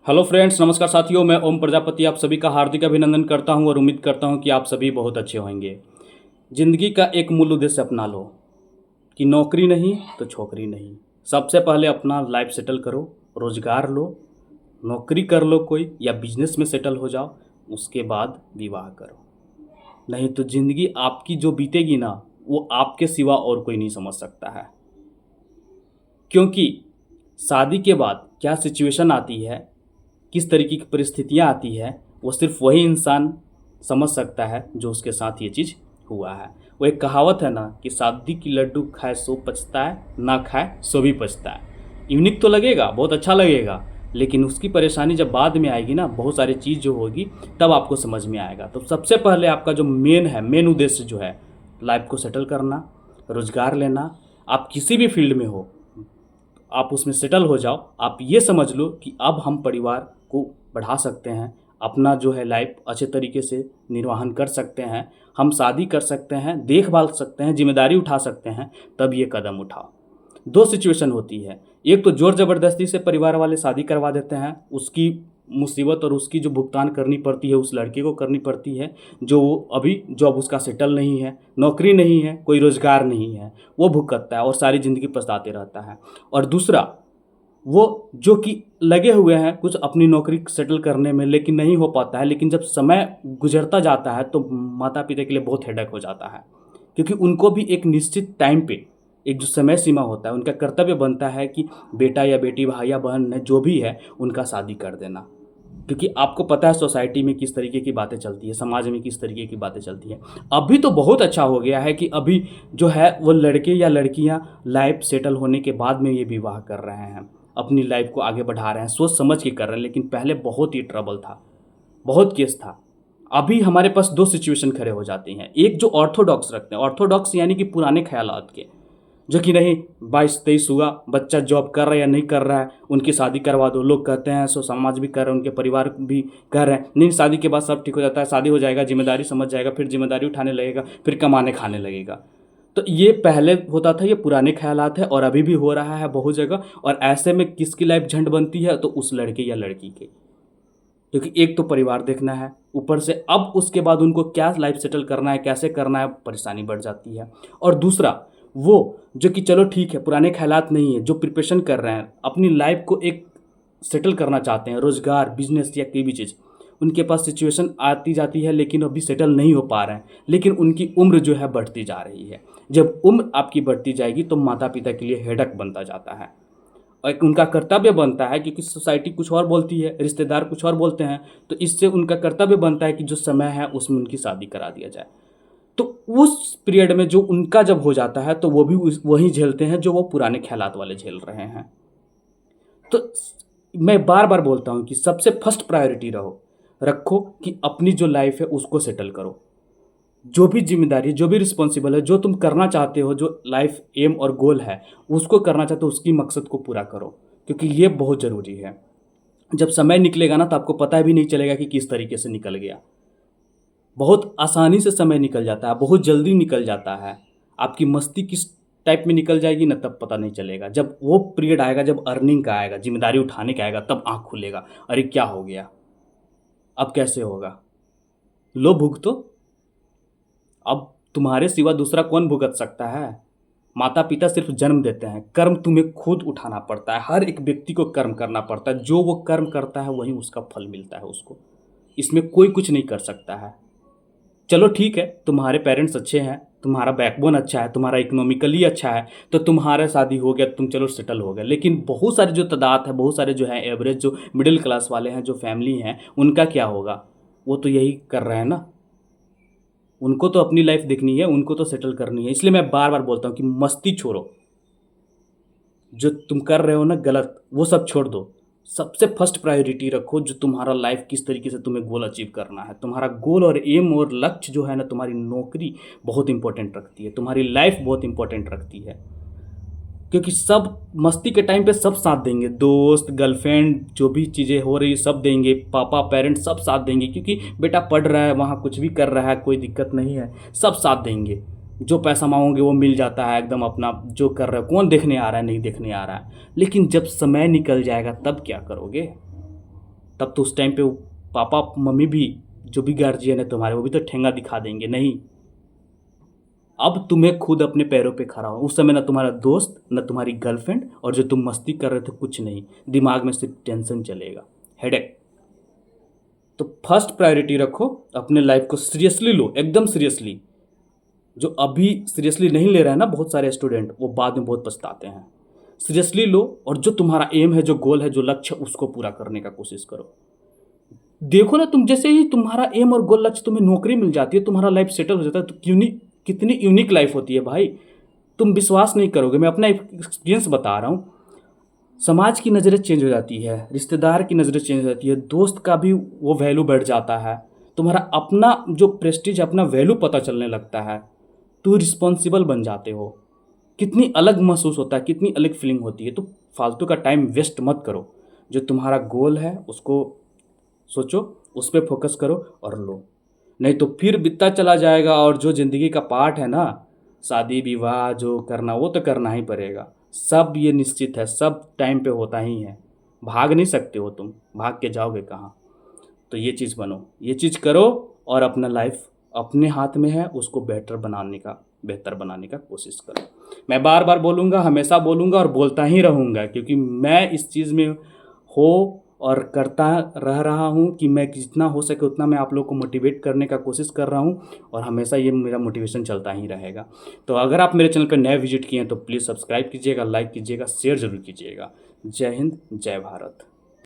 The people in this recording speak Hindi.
हेलो फ्रेंड्स, नमस्कार साथियों। मैं ओम प्रजापति आप सभी का हार्दिक अभिनंदन करता हूं और उम्मीद करता हूं कि आप सभी बहुत अच्छे होंगे। ज़िंदगी का एक मूल उद्देश्य अपना लो कि नौकरी नहीं तो छोकरी नहीं। सबसे पहले अपना लाइफ सेटल करो, रोजगार लो, नौकरी कर लो कोई या बिजनेस में सेटल हो जाओ, उसके बाद विवाह करो। नहीं तो ज़िंदगी आपकी जो बीतेगी ना, वो आपके सिवा और कोई नहीं समझ सकता है। क्योंकि शादी के बाद क्या सिचुएशन आती है, किस तरीके की परिस्थितियाँ आती है, वो सिर्फ वही इंसान समझ सकता है जो उसके साथ ये चीज़ हुआ है। वो एक कहावत है ना कि शादी की लड्डू खाए सो पछता है, ना खाए सो भी पछता है। यूनिक तो लगेगा, बहुत अच्छा लगेगा, लेकिन उसकी परेशानी जब बाद में आएगी ना, बहुत सारी चीज़ जो होगी तब आपको समझ में आएगा। तो सबसे पहले आपका जो मेन उद्देश्य जो है, लाइफ को सेटल करना, रोजगार लेना। आप किसी भी फील्ड में हो, आप उसमें सेटल हो जाओ। आप ये समझ लो कि अब हम परिवार को बढ़ा सकते हैं, अपना जो है लाइफ अच्छे तरीके से निर्वहन कर सकते हैं, हम शादी कर सकते हैं, देखभाल सकते हैं, जिम्मेदारी उठा सकते हैं, तब ये कदम उठाओ। दो सिचुएशन होती है, एक तो ज़ोर ज़बरदस्ती से परिवार वाले शादी करवा देते हैं, उसकी मुसीबत और उसकी जो भुगतान करनी पड़ती है उस लड़के को करनी पड़ती है, जो अभी जॉब उसका सेटल नहीं है, नौकरी नहीं है, कोई रोज़गार नहीं है, वो भुगतता है और सारी ज़िंदगी पछताते रहता है। और दूसरा वो जो कि लगे हुए हैं कुछ अपनी नौकरी सेटल करने में, लेकिन नहीं हो पाता है, लेकिन जब समय गुजरता जाता है तो माता पिता के लिए बहुत हेडेक हो जाता है। क्योंकि उनको भी एक निश्चित टाइम पे एक जो समय सीमा होता है, उनका कर्तव्य बनता है कि बेटा या बेटी, भाई या बहन है जो भी है, उनका शादी कर देना। क्योंकि आपको पता है सोसाइटी में किस तरीके की बातें चलती है, समाज में किस तरीके की बातें चलती है। अभी तो बहुत अच्छा हो गया है कि अभी जो है वो लड़के या लड़कियां लाइफ सेटल होने के बाद में ये विवाह कर रहे हैं, अपनी लाइफ को आगे बढ़ा रहे हैं, सोच समझ के कर रहे हैं। लेकिन पहले बहुत ही ट्रबल था, बहुत केस था। अभी हमारे पास दो सिचुएशन खड़े हो जाते हैं। एक जो ऑर्थोडॉक्स रखते हैं, ऑर्थोडॉक्स यानी कि पुराने ख्यालात के, जो कि नहीं 22-23 हुआ, बच्चा जॉब कर रहा है या नहीं कर रहा है, उनकी शादी करवा दो। लोग कहते हैं, सो समाज भी कर रहे हैं, उनके परिवार भी कह रहे हैं, नहीं शादी के बाद सब ठीक हो जाता है, शादी हो जाएगा, जिम्मेदारी समझ जाएगा, फिर जिम्मेदारी उठाने लगेगा, फिर कमाने खाने लगेगा। तो ये पहले होता था, ये पुराने ख्यालात है और अभी भी हो रहा है बहुत जगह। और ऐसे में किसकी लाइफ झंड बनती है? तो उस लड़के या लड़की की। क्योंकि एक तो परिवार देखना है, ऊपर से अब उसके बाद उनको क्या लाइफ सेटल करना है, कैसे करना है, परेशानी बढ़ जाती है। और दूसरा वो जो कि चलो ठीक है, पुराने ख्यालात नहीं है, जो प्रिपरेशन कर रहे हैं, अपनी लाइफ को एक सेटल करना चाहते हैं, रोजगार, बिजनेस या कोई भी चीज़, उनके पास सिचुएशन आती जाती है लेकिन अभी सेटल नहीं हो पा रहे हैं। लेकिन उनकी उम्र जो है बढ़ती जा रही है। जब उम्र आपकी बढ़ती जाएगी तो माता पिता के लिए हेडक बनता जाता है और एक उनका कर्तव्य बनता है, क्योंकि सोसाइटी कुछ और बोलती है, रिश्तेदार कुछ और बोलते हैं, तो इससे उनका कर्तव्य बनता है कि जो समय है उसमें उनकी शादी करा दिया जाए। तो उस पीरियड में जो उनका जब हो जाता है तो वो भी वही झेलते हैं जो वो पुराने ख्यालात वाले झेल रहे हैं। तो मैं बार बार बोलता हूँ कि सबसे फर्स्ट प्रायोरिटी रखो कि अपनी जो लाइफ है उसको सेटल करो। जो भी जिम्मेदारी, जो भी रिस्पॉन्सिबल है, जो तुम करना चाहते हो, जो लाइफ एम और गोल है उसको करना चाहते हो, उसकी मकसद को पूरा करो। क्योंकि ये बहुत ज़रूरी है। जब समय निकलेगा ना तो आपको पता भी नहीं चलेगा कि किस तरीके से निकल गया। बहुत आसानी से समय निकल जाता है, बहुत जल्दी निकल जाता है। आपकी मस्ती किस टाइप में निकल जाएगी ना, तब पता नहीं चलेगा। जब वो पीरियड आएगा, जब अर्निंग का आएगा, जिम्मेदारी उठाने का आएगा, तब आँख खुलेगा, अरे क्या हो गया, अब कैसे होगा। लो भुगतो, अब तुम्हारे सिवा दूसरा कौन भुगत सकता है। माता पिता सिर्फ जन्म देते हैं, कर्म तुम्हें खुद उठाना पड़ता है। हर एक व्यक्ति को कर्म करना पड़ता है, जो वो कर्म करता है वही उसका फल मिलता है उसको। इसमें कोई कुछ नहीं कर सकता है। चलो ठीक है, तुम्हारे पेरेंट्स अच्छे हैं, तुम्हारा बैकबोन अच्छा है, तुम्हारा इकोनॉमिकली अच्छा है, तो तुम्हारा शादी हो गया, तुम चलो सेटल हो गए। लेकिन बहुत सारे जो तादाद है, बहुत सारे जो है एवरेज, जो मिडिल क्लास वाले हैं, जो फैमिली हैं, उनका क्या होगा? वो तो यही कर रहे हैं ना, उनको तो अपनी लाइफ देखनी है, उनको तो सेटल करनी है। इसलिए मैं बार बार बोलता हूँ कि मस्ती छोड़ो, जो तुम कर रहे हो ना गलत, वो सब छोड़ दो। सबसे फर्स्ट प्रायोरिटी रखो जो तुम्हारा लाइफ किस तरीके से तुम्हें गोल अचीव करना है। तुम्हारा गोल और एम और लक्ष्य जो है ना, तुम्हारी नौकरी बहुत इंपॉर्टेंट रखती है, तुम्हारी लाइफ बहुत इंपॉर्टेंट रखती है। क्योंकि सब मस्ती के टाइम पे सब साथ देंगे, दोस्त, गर्लफ्रेंड, जो भी चीज़ें हो रही सब देंगे, पापा, पेरेंट्स सब साथ देंगे, क्योंकि बेटा पढ़ रहा है, वहाँ कुछ भी कर रहा है, कोई दिक्कत नहीं है, सब साथ देंगे। जो पैसा मांगोगे वो मिल जाता है एकदम, अपना जो कर रहे हो, कौन देखने आ रहा है, नहीं देखने आ रहा है। लेकिन जब समय निकल जाएगा तब क्या करोगे? तब तो उस टाइम पे वो पापा मम्मी भी, जो भी गार्जियन है तुम्हारे, वो भी तो ठेंगा दिखा देंगे। नहीं, अब तुम्हें खुद अपने पैरों पे खड़ा हो। उस समय ना तुम्हारा दोस्त, ना तुम्हारी गर्लफ्रेंड, और जो तुम मस्ती कर रहे थे कुछ नहीं, दिमाग में सिर्फ टेंशन चलेगा, हेडेक। तो फर्स्ट प्रायोरिटी रखो, अपने लाइफ को सीरियसली लो, एकदम सीरियसली। जो अभी सीरियसली नहीं ले रहा है ना बहुत सारे स्टूडेंट, वो बाद में बहुत पछताते हैं। सीरियसली लो, और जो तुम्हारा एम है, जो गोल है, जो लक्ष्य, उसको पूरा करने का कोशिश करो। देखो ना, तुम जैसे ही तुम्हारा एम और गोल लक्ष्य, तुम्हें नौकरी मिल जाती है, तुम्हारा लाइफ सेटल हो जाता है, तो क्यों नहीं, कितनी यूनिक लाइफ होती है भाई। तुम विश्वास नहीं करोगे, मैं अपना एक्सपीरियंस बता रहा हूँ। समाज की नज़रें चेंज हो जाती है, रिश्तेदार की नज़रें चेंज हो जाती है, दोस्त का भी वो वैल्यू बढ़ जाता है, तुम्हारा अपना जो प्रेस्टीज, अपना वैल्यू पता चलने लगता है, तो रिस्पॉन्सिबल बन जाते हो। कितनी अलग महसूस होता है, कितनी अलग फीलिंग होती है। तो फालतू का टाइम वेस्ट मत करो। जो तुम्हारा गोल है उसको सोचो, उस पर फोकस करो और लो। नहीं तो फिर बीतता चला जाएगा, और जो ज़िंदगी का पार्ट है ना, शादी विवाह जो करना, वो तो करना ही पड़ेगा। सब ये निश्चित है, सब टाइम पे होता ही है। भाग नहीं सकते हो तुम, भाग के जाओगे कहाँ। तो ये चीज़ बनो, ये चीज़ करो, और अपना लाइफ अपने हाथ में है, उसको बेहतर बनाने का कोशिश करो। मैं बार बार बोलूँगा, हमेशा बोलूँगा और बोलता ही रहूँगा, क्योंकि मैं इस चीज़ में हो और करता रह रहा हूँ कि मैं जितना हो सके उतना मैं आप लोग को मोटिवेट करने का कोशिश कर रहा हूँ, और हमेशा ये मेरा मोटिवेशन चलता ही रहेगा। तो अगर आप मेरे चैनल पर नए विजिट किए हैं तो प्लीज़ सब्सक्राइब कीजिएगा, लाइक कीजिएगा, शेयर ज़रूर कीजिएगा। जय हिंद, जय भारत।